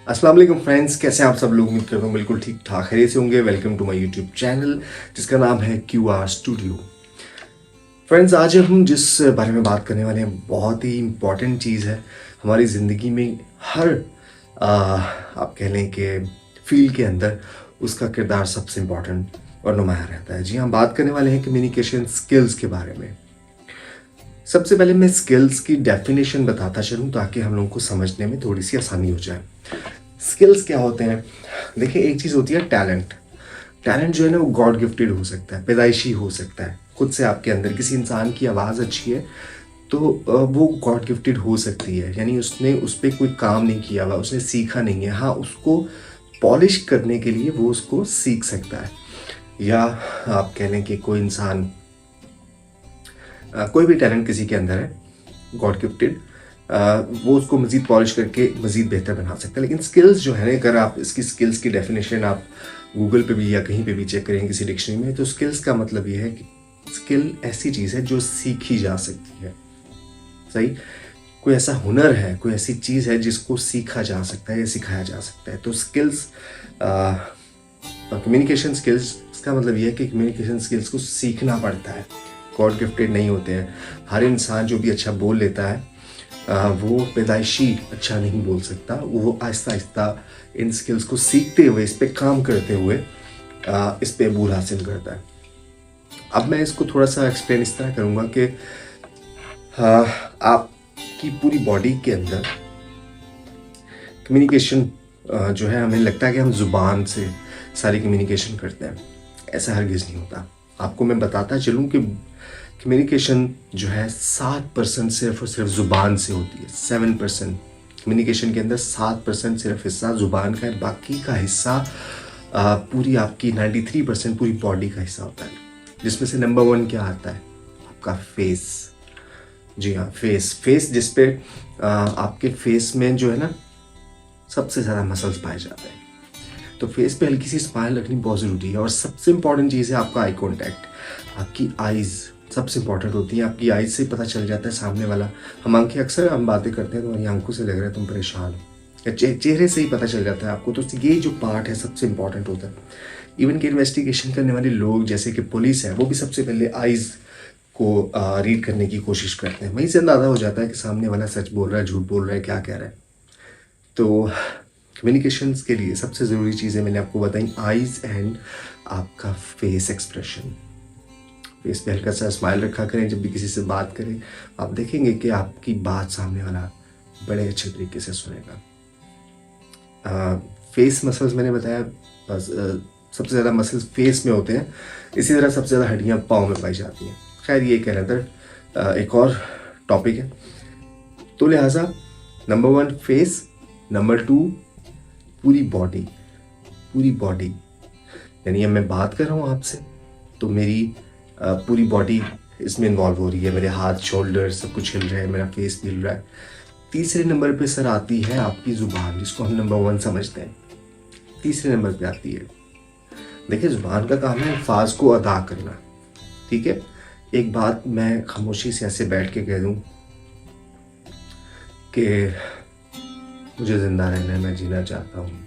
अस्सलाम वालेकुम फ्रेंड्स, कैसे हैं आप सब लोग? उम्मीद करता हूँ बिल्कुल ठीक ठाक खैरियत से होंगे। Welcome to my YouTube channel जिसका नाम है QR स्टूडियो। फ्रेंड्स, आज हम जिस बारे में बात करने वाले हैं बहुत ही इम्पॉर्टेंट चीज़ है हमारी ज़िंदगी में। हर आप कह लें कि फील्ड के अंदर उसका किरदार सबसे इम्पॉर्टेंट और नुमाया रहता है। जी, हम बात करने वाले हैं कम्युनिकेशन स्किल्स के बारे में। सबसे पहले मैं स्किल्स की डेफिनेशन बताता चलूँ ताकि हम लोगों को समझने में थोड़ी सी आसानी हो जाए। स्किल्स क्या होते हैं? देखिए, एक चीज़ होती है टैलेंट। टैलेंट जो है ना, वो गॉड गिफ्टेड हो सकता है, पैदाइशी हो सकता है। खुद से आपके अंदर किसी इंसान की आवाज़ अच्छी है तो वो गॉड गिफ्टेड हो सकती है, यानी उसने उस पर कोई काम नहीं किया हुआ, उसने सीखा नहीं है। हाँ, उसको पॉलिश करने के लिए वो उसको सीख सकता है। या आप कह लें कि कोई इंसान कोई भी टैलेंट किसी के अंदर है गॉड गिफ्टेड, वो उसको मज़ीद पॉलिश करके मज़ीद बेहतर बना सकता है। लेकिन स्किल्स जो है ना, अगर आप इसकी स्किल्स की डेफिनेशन आप गूगल पे भी या कहीं पे भी चेक करें किसी डिक्शनरी में, तो स्किल्स का मतलब ये है कि स्किल ऐसी चीज़ है जो सीखी जा सकती है। सही, कोई ऐसा हुनर है, कोई ऐसी चीज़ है जिसको सीखा जा सकता है या सिखाया जा सकता है। तो स्किल्स, कम्युनिकेशन स्किल्स, इसका मतलब ये है कि कम्युनिकेशन स्किल्स को सीखना पड़ता है, गॉड गिफ्टेड नहीं होते हैं। हर इंसान जो भी अच्छा बोल लेता है वो पैदाइशी अच्छा नहीं बोल सकता। वो आहिस्ता आहिस्ता इन स्किल्स को सीखते हुए, इस पे काम करते हुए इस पे अबूर हासिल करता है। अब मैं इसको थोड़ा सा एक्सप्लेन इस तरह करूँगा कि आपकी पूरी बॉडी के अंदर कम्युनिकेशन जो है, हमें लगता है कि हम ज़ुबान से सारी कम्युनिकेशन करते हैं। ऐसा हरगिज़ नहीं होता। आपको मैं बताता चलूँ कि कम्युनिकेशन जो है 7% सिर्फ और सिर्फ ज़ुबान से होती है। 7% कम्युनिकेशन के अंदर 7% सिर्फ हिस्सा ज़ुबान का है, बाकी का हिस्सा पूरी आपकी 93% पूरी बॉडी का हिस्सा होता है, जिसमें से नंबर 1 क्या आता है? आपका फेस। जी हाँ, फेस जिस पे आपके फेस में जो है ना सबसे ज़्यादा मसल्स पाए जाते हैं। तो फेस पे हल्की सी स्माइल रखनी बहुत ज़रूरी है। और सबसे इंपॉर्टेंट चीज़ है आपका आई कॉन्टैक्ट। आपकी आइज़ सबसे इंपॉर्टेंट होती है। आपकी आइज़ से पता चल जाता है सामने वाला, हम आंखें अक्सर हम बातें करते हैं तो हमारी आंखों से लग रहा है तुम परेशान हो, या चेहरे से ही पता चल जाता है आपको। तो ये जो पार्ट है सबसे इंपॉर्टेंट होता है। इवन कि इन्वेस्टिगेशन करने वाले लोग जैसे कि पुलिस है, वो भी सबसे पहले आइज़ को रीड करने की कोशिश करते हैं। वहीं से अंदाज़ा हो जाता है कि सामने वाला सच बोल रहा है, झूठ बोल रहा है, क्या कह रहा है। तो कम्युनिकेशंस के लिए सबसे ज़रूरी चीज़ें मैंने आपको बताई, आइज़ एंड आपका फेस एक्सप्रेशन। फेस पे हल्का सा स्माइल रखा करें जब भी किसी से बात करें। आप देखेंगे कि आपकी बात सामने वाला बड़े अच्छे तरीके से सुनेगा। फेस मसल्स मैंने बताया, बस सबसे ज़्यादा मसल्स फेस में होते हैं। इसी तरह सबसे ज़्यादा हड्डियाँ पाँव में पाई जाती हैं। खैर, ये कह रहा था एक और टॉपिक है। तो लिहाजा नंबर 1 फेस, नंबर 2 पूरी बॉडी। पूरी बॉडी यानी अब मैं बात कर रहा हूँ आपसे तो मेरी पूरी बॉडी इसमें इन्वॉल्व हो रही है। मेरे हाथ, शोल्डर सब कुछ हिल रहा है, मेरा फेस भी हिल रहा है। तीसरे नंबर पे सर आती है आपकी ज़ुबान, जिसको हम नंबर 1 समझते हैं। तीसरे नंबर पे आती है, देखिए ज़ुबान का काम है अल्फाज को अदा करना। ठीक है, एक बात मैं खामोशी से ऐसे बैठ के कह दूँ कि मुझे ज़िंदा रहना है, मैं जीना चाहता हूँ।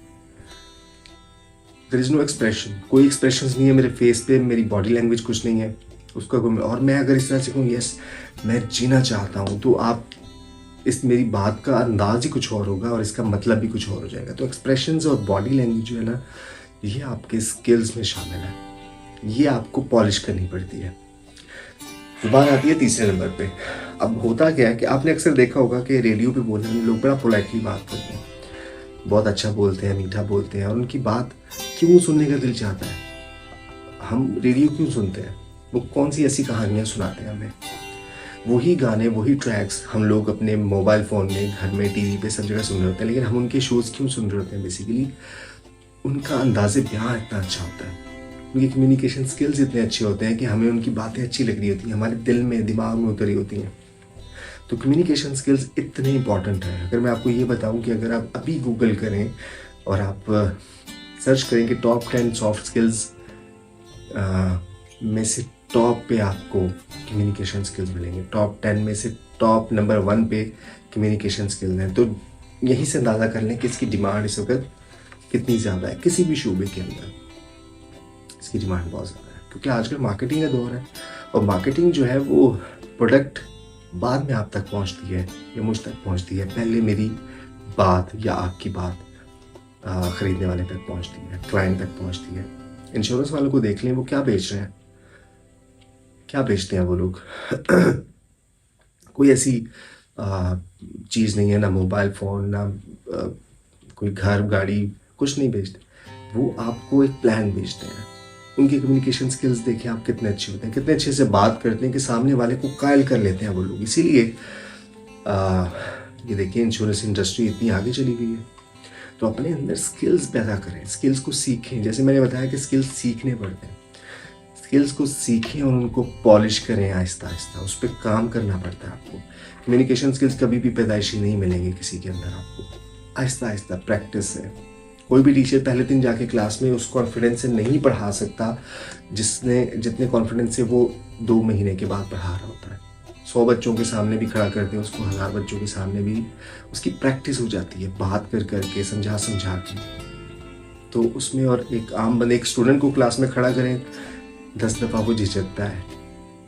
देयर इज़ नो एक्सप्रेशन, कोई एक्सप्रेशंस नहीं है मेरे फेस पे, मेरी बॉडी लैंग्वेज कुछ नहीं है उसका कोई। और मैं अगर इस तरह से कहूँ यस मैं जीना चाहता हूँ, तो आप इस मेरी बात का अंदाज ही कुछ और होगा और इसका मतलब भी कुछ और हो जाएगा। तो एक्सप्रेशंस और बॉडी लैंग्वेज जो है ना, ये आपके स्किल्स में शामिल है। ये आपको पॉलिश करनी पड़ती है। ज़ुबान आती है तीसरे नंबर पे। अब होता क्या है कि आपने अक्सर देखा होगा कि रेडियो पे बोलने वाले लोग बड़ा पोलाइटली बात करते हैं, बहुत अच्छा बोलते हैं, मीठा बोलते हैं, और उनकी बात क्यों सुनने का दिल चाहता है? हम रेडियो क्यों सुनते हैं? वो कौन सी ऐसी कहानियाँ सुनाते हैं हमें? वही गाने, वही ट्रैक्स हम लोग अपने मोबाइल फ़ोन में, घर में, टीवी पे सब जगह सुन रहे होते हैं। लेकिन हम उनके शोज़ क्यों सुन रहे होते हैं? बेसिकली उनका अंदाज़े बयां इतना अच्छा होता है, उनके कम्युनिकेशन स्किल्स इतने अच्छे होते हैं कि हमें उनकी बातें अच्छी लग रही होती हैं, हमारे दिल में, दिमाग में उतरी होती हैं। तो कम्युनिकेशन स्किल्स इतने इंपॉर्टेंट हैं। अगर मैं आपको ये बताऊं कि अगर आप अभी गूगल करें और आप सर्च करें कि टॉप 10 सॉफ्ट स्किल्स में से टॉप पे आपको कम्युनिकेशन स्किल्स मिलेंगे। टॉप 10 में से टॉप नंबर 1 पे कम्युनिकेशन स्किल्स हैं। तो यहीं से अंदाज़ा कर लें कि इसकी डिमांड इस वक्त कितनी ज़्यादा है। किसी भी शोबे के अंदर इसकी डिमांड बहुत ज़्यादा है, क्योंकि आजकल मार्केटिंग का दौर है और मार्केटिंग जो है वो प्रोडक्ट बाद में आप तक पहुंचती है या मुझ तक पहुंचती है, पहले मेरी बात या आपकी बात ख़रीदने वाले तक पहुंचती है, क्लाइंट तक पहुंचती है। इंश्योरेंस वालों को देख लें, वो क्या बेच रहे हैं, क्या बेचते हैं वो लोग। कोई ऐसी चीज़ नहीं है, ना मोबाइल फ़ोन, ना कोई घर गाड़ी, कुछ नहीं बेचते। वो आपको एक प्लान बेचते हैं। उनके कम्युनिकेशन स्किल्स देखिए आप कितने अच्छे होते हैं, कितने अच्छे से बात करते हैं कि सामने वाले को कायल कर लेते हैं वो लोग। इसीलिए ये देखिए इंश्योरेंस इंडस्ट्री इतनी आगे चली गई है। तो अपने अंदर स्किल्स पैदा करें, स्किल्स को सीखें। जैसे मैंने बताया कि स्किल्स सीखने पड़ते हैं, स्किल्स को सीखें और उनको पॉलिश करें आहिस्ता आहिस्ता। उस पर काम करना पड़ता है आपको। कम्युनिकेशन स्किल्स कभी भी पैदाइशी नहीं मिलेंगे किसी के अंदर, आपको आहिस्ता आहिस्ता प्रैक्टिस है। कोई भी टीचर पहले दिन जाके क्लास में उस कॉन्फिडेंस से नहीं पढ़ा सकता जितने कॉन्फिडेंस से वो 2 महीने के बाद पढ़ा रहा होता है। 100 बच्चों के सामने भी खड़ा करते हैं उसको, 1000 बच्चों के सामने भी उसकी प्रैक्टिस हो जाती है, बात कर करके, समझा के। तो उसमें और एक आम बंदे, एक स्टूडेंट को क्लास में खड़ा करें 10 दफ़ा वो झिझकता है।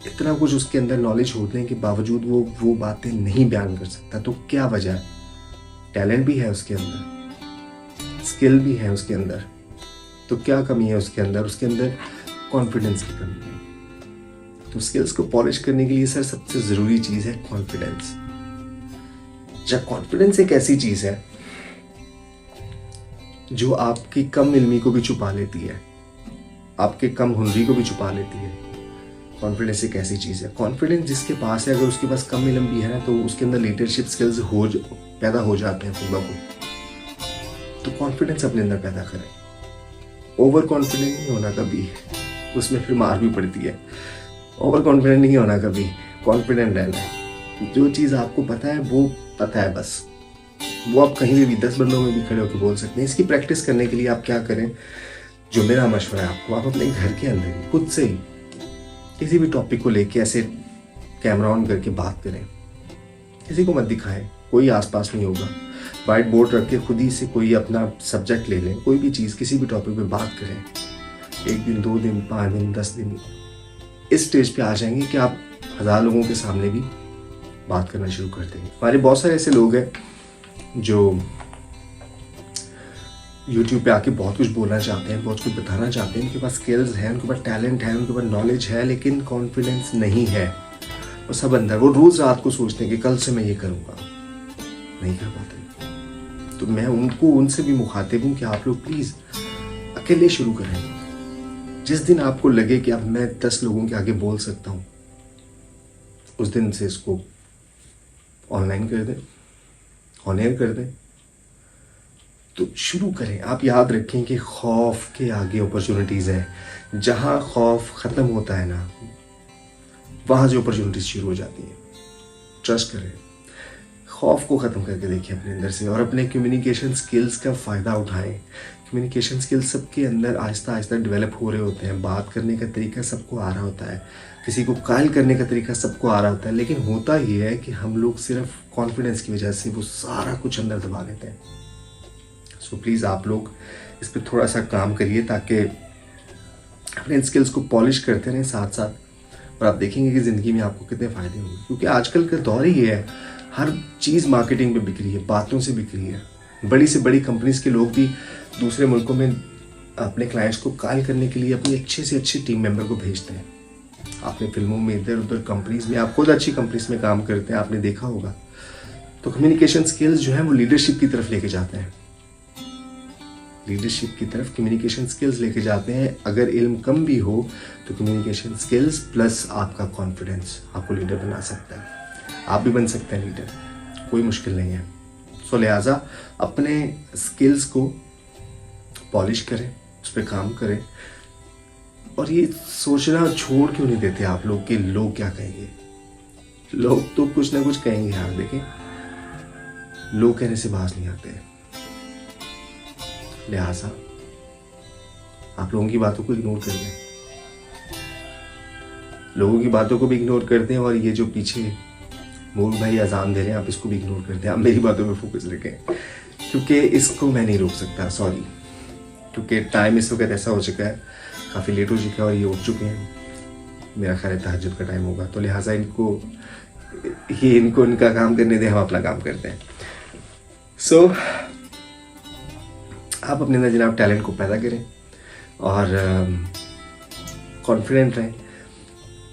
इतना कुछ उसके अंदर नॉलेज होने के बावजूद वो बातें नहीं बयान कर सकता। तो क्या वजह है? टैलेंट भी है उसके अंदर, स्किल भी है उसके अंदर, तो क्या कमी है उसके अंदर? उसके अंदर कॉन्फिडेंस की कमी है। तो स्किल्स को पॉलिश करने के लिए सर सबसे ज़रूरी चीज़ है कॉन्फिडेंस। जब कॉन्फिडेंस एक ऐसी चीज़ है जो आपकी कम इल्मी को भी छुपा लेती है, आपके कम हुनरी को भी छुपा लेती है। कॉन्फिडेंस एक ऐसी चीज़ है, कॉन्फिडेंस जिसके पास है, अगर उसके पास कम इल्म भी है ना, तो उसके अंदर लीडरशिप स्किल्स पैदा हो जाते हैं खुद ब खुद। तो कॉन्फिडेंस अपने अंदर पैदा करें। ओवर कॉन्फिडेंट नहीं होना कभी, उसमें फिर मार भी पड़ती है। ओवर कॉन्फिडेंट नहीं होना कभी, कॉन्फिडेंट रहना है। जो चीज़ आपको पता है वो पता है बस, वो आप कहीं भी 10 बंदों में भी खड़े होकर बोल सकते हैं। इसकी प्रैक्टिस करने के लिए आप क्या करें, जो मेरा मशवरा है आपको, आप अपने घर के अंदर ही खुद से ही किसी भी टॉपिक को लेके ऐसे कैमरा ऑन करके बात करें। किसी को मत दिखाएं, कोई आसपास नहीं होगा। वाइट बोर्ड रख के खुद ही से कोई अपना सब्जेक्ट ले लें, कोई भी चीज़ किसी भी टॉपिक पे बात करें। 1 दिन, 2 दिन, 5 दिन, 10 दिन, इस स्टेज पे आ जाएंगे कि आप 1000 लोगों के सामने भी बात करना शुरू कर देंगे। हमारे बहुत सारे ऐसे लोग हैं जो YouTube पे आके बहुत कुछ बोलना चाहते हैं, बहुत कुछ बताना चाहते हैं, उनके पास स्किल्स हैं, उनके पास टैलेंट है, उनके पास नॉलेज है, लेकिन कॉन्फिडेंस नहीं है। वो सब अंदर, वो रोज़ रात को सोचते हैं कि कल से मैं ये करूँगा, नहीं कर पाते। तो मैं उनसे भी मुखातिब हूँ कि आप लोग प्लीज़ अकेले शुरू करें। जिस दिन आपको लगे कि अब मैं 10 लोगों के आगे बोल सकता हूँ, उस दिन से इसको ऑनलाइन कर दें, ऑन एयर कर दें। तो शुरू करें। आप याद रखें कि खौफ के आगे अपॉर्चुनिटीज़ हैं। जहाँ खौफ ख़त्म होता है ना, वहाँ जो अपॉर्चुनिटीज़ शुरू हो जाती हैं। ट्रस्ट करें, खौफ को ख़त्म करके देखिए अपने अंदर से, और अपने कम्युनिकेशन स्किल्स का फ़ायदा उठाएं। कम्युनिकेशन स्किल्स सबके अंदर आहिस्ता आहिस्ता डेवलप हो रहे होते हैं। बात करने का तरीका सबको आ रहा होता है, किसी को कायल करने का तरीका सबको आ रहा होता है, लेकिन होता ये है कि हम लोग सिर्फ कॉन्फिडेंस की वजह से वो सारा कुछ अंदर दबा लेते हैं। सो प्लीज़ आप लोग इस पर थोड़ा सा काम करिए, ताकि अपने स्किल्स को पॉलिश करते रहें साथ साथ, और आप देखेंगे कि ज़िंदगी में आपको कितने फ़ायदे होंगे। क्योंकि आजकल का दौर ही ये है, हर चीज़ मार्केटिंग पे बिक रही है, बातों से बिक रही है। बड़ी से बड़ी कंपनीज़ के लोग भी दूसरे मुल्कों में अपने क्लाइंट्स को कायल करने के लिए अपनी अच्छे से अच्छे टीम मेंबर को भेजते हैं। आपने फिल्मों में, इधर उधर कंपनीज़ में, आप खुद अच्छी कंपनीज़ में काम करते हैं, आपने देखा होगा। तो कम्युनिकेशन स्किल्स जो है वो लीडरशिप की तरफ लेके जाते हैं, लीडरशिप की तरफ कम्युनिकेशन स्किल्स लेके जाते हैं। अगर इल्म कम भी हो तो कम्युनिकेशन स्किल्स प्लस आपका कॉन्फिडेंस आपको लीडर बना सकता है। आप भी बन सकते हैं लीडर, कोई मुश्किल नहीं है। सो लिहाजा अपने स्किल्स को पॉलिश करें, उस पर काम करें, और ये सोचना छोड़ क्यों नहीं देते आप लोग कि लोग क्या कहेंगे। लोग तो कुछ ना कुछ कहेंगे यार, देखें लोग कहने से बाज नहीं आते हैं। लिहाजा आप लोगों की बातों को इग्नोर कर दें, लोगों की बातों को भी इग्नोर करते हैं, और ये जो पीछे मोर भाई अजान दे रहे हैं आप इसको भी इग्नोर करते हैं। आप मेरी बातों पे फोकस रखें। क्योंकि इसको मैं नहीं रोक सकता, सॉरी, क्योंकि टाइम इस वक्त ऐसा हो चुका है, काफ़ी लेट हो चुका है और ये उठ चुके हैं, मेरा ख्याल है तहज्जुद का टाइम होगा, तो लिहाजा इनको इनका काम करने दें, हम अपना काम करते हैं। सो आप अपने अंदर जनाब टैलेंट को पैदा करें और कॉन्फिडेंट रहें,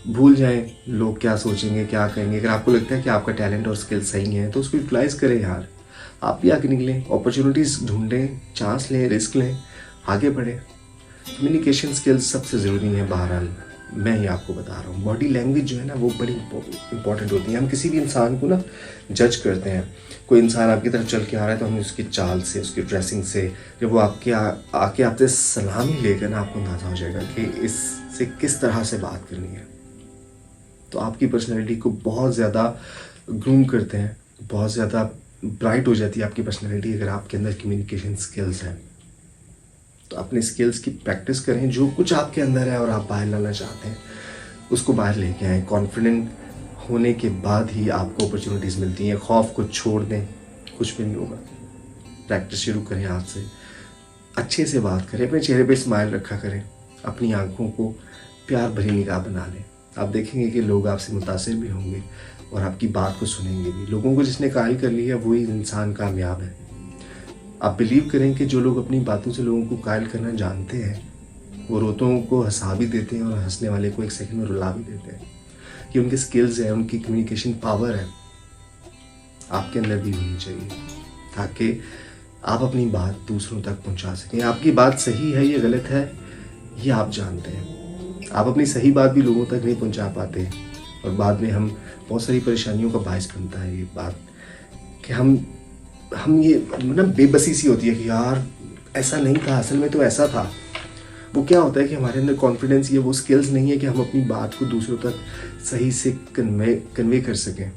भूल जाएं लोग क्या सोचेंगे क्या कहेंगे। अगर आपको लगता है कि आपका टैलेंट और स्किल सही है तो उसको यूटिलाइज़ करें यार, आप भी आगे निकलें, अपॉर्चुनिटीज़ ढूंढें, चांस लें, रिस्क लें, आगे बढ़ें। कम्युनिकेशन स्किल्स सबसे ज़रूरी है। बहरहाल मैं ही आपको बता रहा हूँ, बॉडी लैंग्वेज जो है ना वो बड़ी इंपॉर्टेंट होती है। हम किसी भी इंसान को ना जज करते हैं, कोई इंसान आपकी तरफ चल के आ रहा है तो हमें उसकी चाल से, उसकी ड्रेसिंग से, जब वो आके आपसे सलामी लेकर ना आपको अंदाज़ा हो जाएगा कि इससे किस तरह से बात करनी है। तो आपकी पर्सनैलिटी को बहुत ज़्यादा ग्रूम करते हैं, बहुत ज़्यादा ब्राइट हो जाती है आपकी पर्सनैलिटी अगर आपके अंदर कम्युनिकेशन स्किल्स हैं। तो अपने स्किल्स की प्रैक्टिस करें, जो कुछ आपके अंदर है और आप बाहर लाना चाहते हैं उसको बाहर लेके आएँ। कॉन्फिडेंट होने के बाद ही आपको अपॉर्चुनिटीज़ मिलती हैं। खौफ को छोड़ दें, कुछ भी नहीं होगा। प्रैक्टिस शुरू करें आज से, अच्छे से बात करें, अपने चेहरे पे स्माइल रखा करें, अपनी आंखों को प्यार भरी निगाह बना लें। आप देखेंगे कि लोग आपसे मुतासिर भी होंगे और आपकी बात को सुनेंगे भी। लोगों को जिसने कायल कर लिया वही इंसान कामयाब है। आप बिलीव करें कि जो लोग अपनी बातों से लोगों को कायल करना जानते हैं वो रोतों को हंसा भी देते हैं और हंसने वाले को एक सेकंड में रुला भी देते हैं। कि उनके स्किल्स है, उनकी कम्युनिकेशन पावर है, आपके अंदर भी होनी चाहिए ताकि आप अपनी बात दूसरों तक पहुंचा सकें। आपकी बात सही है या गलत है ये आप जानते हैं। आप अपनी सही बात भी लोगों तक नहीं पहुंचा पाते और बाद में हम बहुत सारी परेशानियों का बायस बनता है ये बात कि हम ये ना बेबसी सी होती है कि यार ऐसा नहीं था, असल में तो ऐसा था। वो क्या होता है कि हमारे अंदर कॉन्फिडेंस ये वो स्किल्स नहीं है कि हम अपनी बात को दूसरों तक सही से कन्वे कर सकें,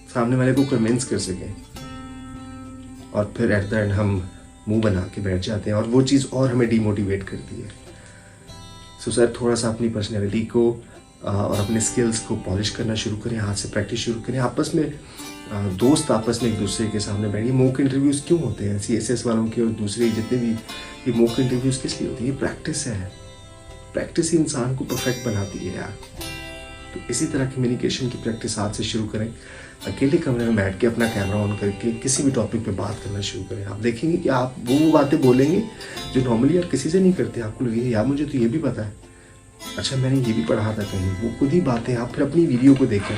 सामने वाले को कन्विंस कर सकें, और फिर एट द एंड हम मुंह बना के बैठ जाते हैं और वो चीज़ और हमें डीमोटिवेट करती है। सो सर थोड़ा सा अपनी पर्सनैलिटी को और अपने स्किल्स को पॉलिश करना शुरू करें, हाथ से प्रैक्टिस शुरू करें। आपस में दोस्त आपस में एक दूसरे के सामने बैठिए। मॉक इंटरव्यूज़ क्यों होते हैं CSS वालों के और दूसरे जितने भी ये मॉक इंटरव्यूज़ किस लिए होती है? ये प्रैक्टिस है। प्रैक्टिस ही इंसान को परफेक्ट बनाती है यार। तो इसी तरह कम्युनिकेशन की प्रैक्टिस आज से शुरू करें। अकेले कमरे में बैठ के अपना कैमरा ऑन करके किसी भी टॉपिक पे बात करना शुरू करें। आप देखेंगे कि आप वो बातें बोलेंगे जो नॉर्मली आप किसी से नहीं करते। आपको लगेगा यार मुझे तो ये भी पता है, अच्छा मैंने ये भी पढ़ा था कहीं। वो खुद ही बातें आप फिर अपनी वीडियो को देखें,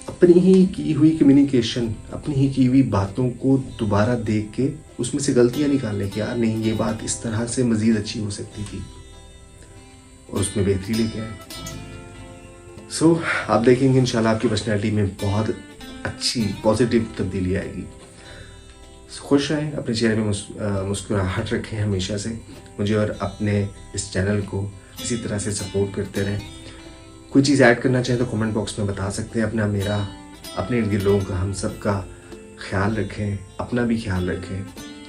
अपनी ही की हुई कम्युनिकेशन, अपनी ही की हुई बातों को दोबारा देख के उसमें से गलतियाँ निकालने की, यार नहीं ये बात इस तरह से मज़ीद अच्छी हो सकती थी, और उसमें बेहतरी लेके आए। सो आप देखेंगे इंशाल्लाह आपकी पर्सनैलिटी में बहुत अच्छी पॉजिटिव तब्दीली आएगी। खुश रहें, अपने चेहरे में मुस्कुराहट रखें हमेशा से। मुझे और अपने इस चैनल को इसी तरह से सपोर्ट करते रहें। कोई चीज़ ऐड करना चाहें तो कमेंट बॉक्स में बता सकते हैं। अपने इर्द गिर्द लोगों का, हम सब का ख्याल रखें, अपना भी ख्याल रखें।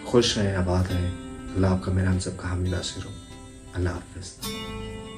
खुश रहें, आबाद रहें। अल्लाह आपका मेरा हम सब का हामी नासिर हो। अल्लाह हाफ़िज़।